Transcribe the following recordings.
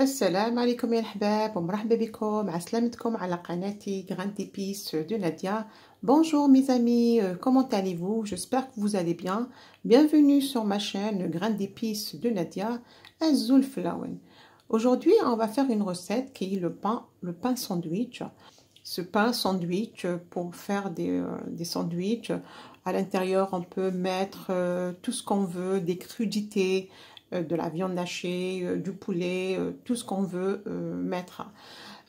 السلام عليكم يا الحباب ومرحبا بكم مع سلامتكم على قناتي Grande Épice de Nadia. Bonjour mes amis, comment allez-vous? J'espère que vous allez bien. Bienvenue sur ma chaîne Grande Épice de Nadia, Azul Flowen. Aujourd'hui, on va faire une recette qui est le pain sandwich. Ce pain sandwich, pour faire des sandwichs, à l'intérieur on peut mettre tout ce qu'on veut, des crudités, de la viande hachée, du poulet, tout ce qu'on veut mettre.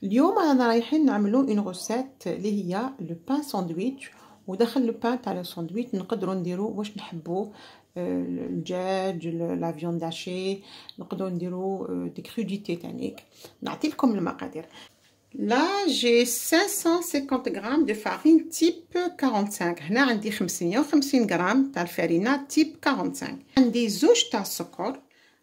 اليوم أنا رايحين نعملو une recette اللي هي le pain sandwich. وداخل le pain تاع الساندويتش نقدروا نديرو واش نحبو، الدجاج، لا viande hachée، نقدروا نديرو des crudités تانيك. نعطي لكم المقادير. Là, j'ai 550 grammes de farine type 45. هنا عندي 550 غرام تاع الفارينة type 45. عندي زوج تاع السكر،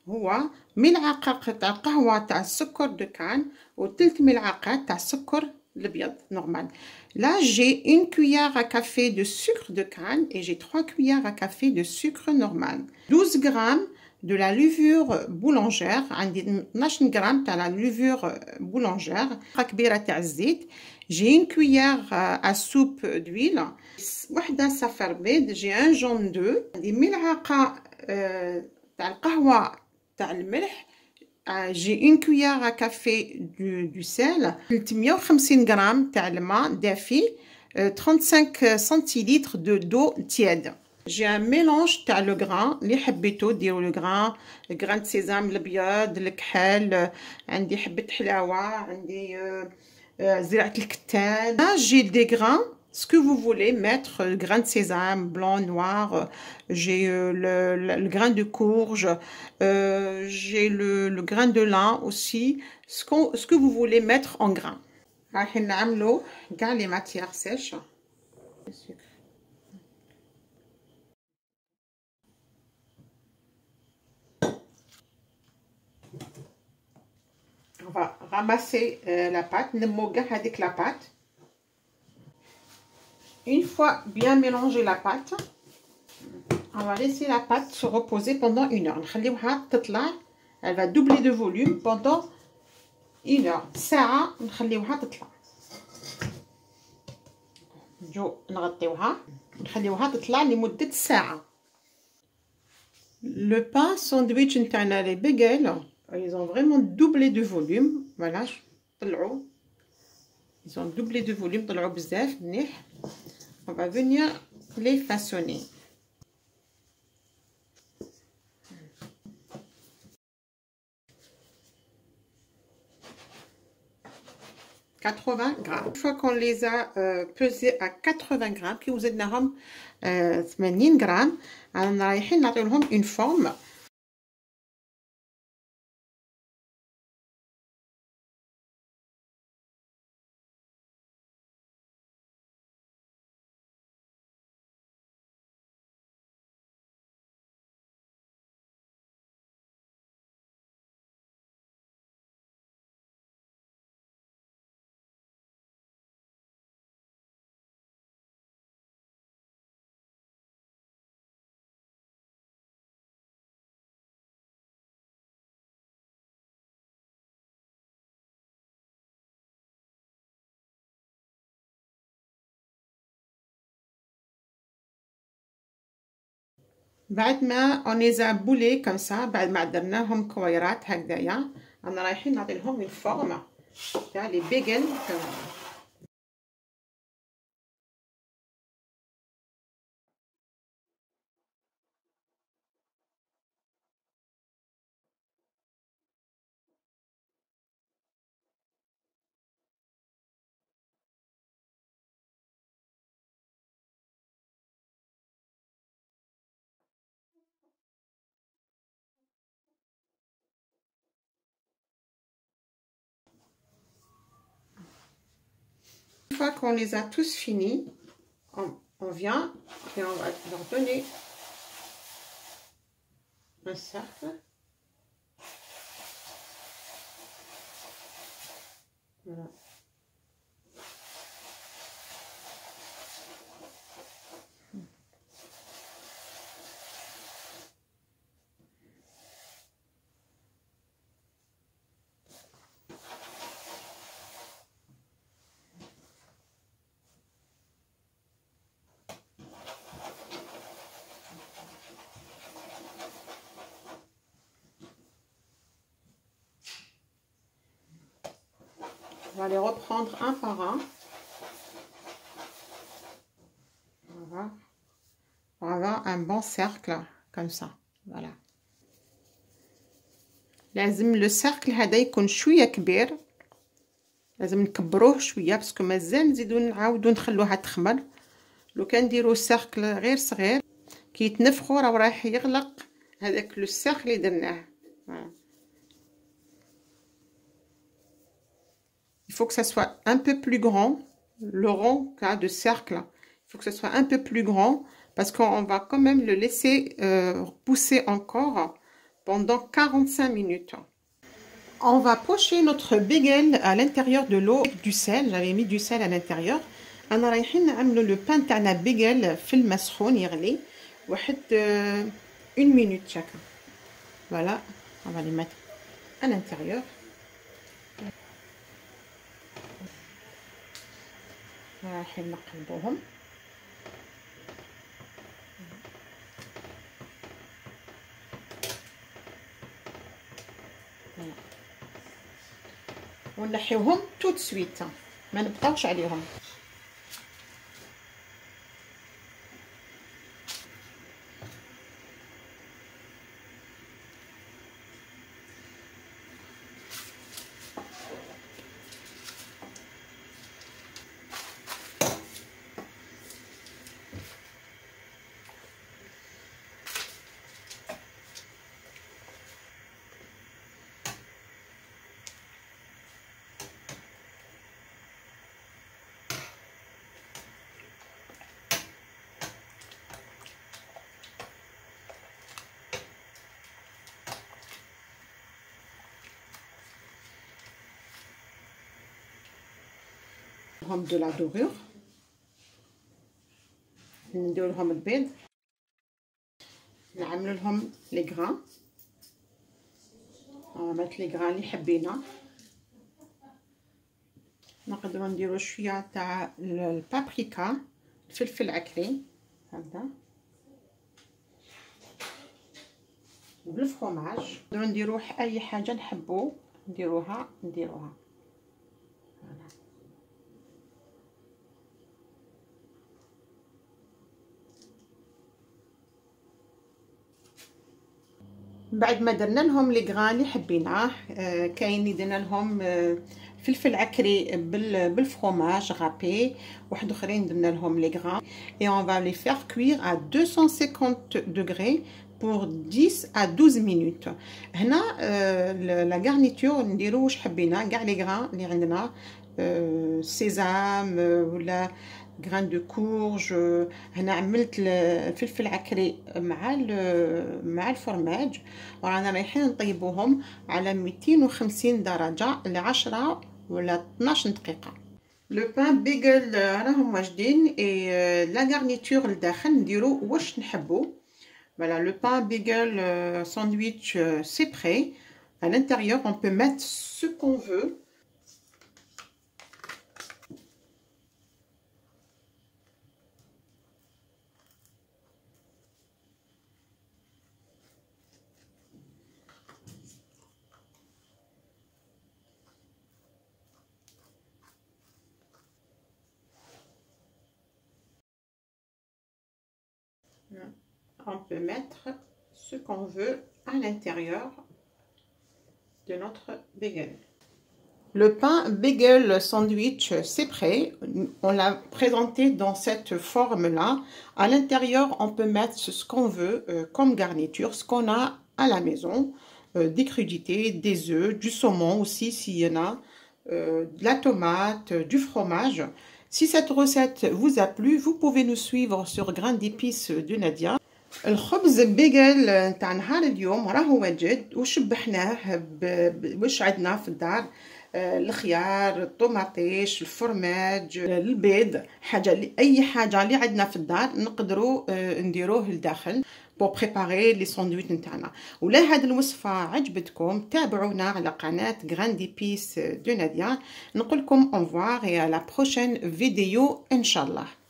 هو ملعقة تاع قهوة تاع السكر دو كان و3 ملعقات تاع السكر الابيض نورمال. Là, j'ai une cuillère à café de sucre de canne et j'ai 3 cuillères à café de sucre normal. 12 grammes de la levure boulangère. عندي 12 غرام تاع la levure boulangère. كبيرة تاع الزيت. J'ai une cuillère à soupe d'huile. وحدة صفر بيض. J'ai un jaune d'œuf. عندي ملعقة تاع القهوة تاع الملح. J'ai une cuillère à café du sel. 350 غرام تاع الماء دافي. 35 centilitres d'eau tiède. J'ai un mélange تاع le grain اللي حبيتو ديروا le grain de sésame الابيض، الكحل، عندي حبة حلاوة، عندي زرعة الكتان. J'ai des grains, ce que vous voulez mettre, le grain de sésame blanc, noir, j'ai le grain de courge, j'ai le grain de lin aussi, ce que vous voulez mettre en grain. رايحين نعملو كاع les matières sèches. On va ramasser la pâte, avec la pâte. Une fois bien mélangé la pâte, on va laisser la pâte se reposer pendant 1 heure. Elle va doubler de volume pendant 1 heure. ساعة نخليوها تطلع. نجو نغطيوها نخليوها تطلع لمدة ساعة. Le pain sandwich نتاعنا les bagels, ils ont vraiment doublé de volume. Voilà, ils ont doublé de volume. On va venir les façonner. « 80 grammes. Une fois qu'on les a pesés à 80 grammes, puis vous êtes 80 grammes, on a une forme. بعد ما on les a boulés comme ça، بعد ما درناهم كويرات هكذايا، انا رايحين نعطي لهم الفورم تاع لي بيجل. Une fois qu'on les a tous finis, on vient et on va leur donner un cercle. Voilà. On va les reprendre un par un. Voilà. On va avoir un bon cercle comme ça. Voilà. لازم لو سيركل هذا يكون شويه كبير، لازم نكبروه شويه باسكو مازال نزيدو نعاودو نخلوها تخمر. لو كان نديرو سيركل غير صغير كي يتنفخو راه رايح يغلق هذاك لو سيركل اللي درناه. Il faut que ça soit un peu plus grand, le rond de cercle. Il faut que ça soit un peu plus grand parce qu'on va quand même le laisser pousser encore pendant 45 minutes. On va pocher notre bagel à l'intérieur de l'eau avec du sel. J'avais mis du sel à l'intérieur. أنا رايحين نعملوا le pain تاعنا bagel في الماء سخون يغلي واحد 1 minute chacun. Voilà, on va les mettre à l'intérieur. رايحين نقلبوهم. ونحيوهم tout de suite ما نبقاوش عليهم. de la dorure. ندير لهم البيض، نعمل لهم لي غران. عملت لي غران اللي حبينا. نقدروا نديروا شويه تاع البابريكا، الفلفل العكري هكذا بالفرماج. نقدروا نديروا اي حاجه نحبوا نديروها. بعد ما درنا لهم لي غران اللي حبيناه، كاين اللي درنا لهم فلفل عكري بالفرماج غابي، واحد اخرين درنا لهم لي غران. et on va les faire cuire à 250 degrés pour 10 à 12 minutes. هنا لا غارنيتور نديرو واش حبينا، كاع لي غران اللي عندنا، سيزام ولا غران دو كورج. هنا عملت الفلفل العكري مع الفرماج، ورانا رايحين نطيبوهم على 250 درجه ل10 ولا 12 دقيقه. لو بان بيغل راهم واجدين، اي لا غارنيتور لداخل نديرو واش نحبو. Voilà, le pain bagel sandwich c'est prêt. À l'intérieur on peut mettre ce qu'on veut. On peut mettre ce qu'on veut à l'intérieur de notre bagel. Le pain bagel sandwich c'est prêt. On l'a présenté dans cette forme là. À l'intérieur on peut mettre ce qu'on veut comme garniture, ce qu'on a à la maison, des crudités, des œufs, du saumon aussi s'il y en a, de la tomate, du fromage. Si cette recette vous a plu, vous pouvez nous suivre sur Grain d'épices de Nadia. الخبز بيجل تاع نهار اليوم راهو واجد، وشبحناه واش عندنا في الدار، الخيار، الطوماطيش، الفرماج، البيض، اي حاجه اللي عندنا في الدار نقدروا نديروه لداخل pour préparer les sandwichs نتاعنا. ولا هذه الوصفه عجبتكم تابعونا على قناه Grain d'épices de Nadia. نقول لكم au revoir et à la prochaine vidéo ان شاء الله.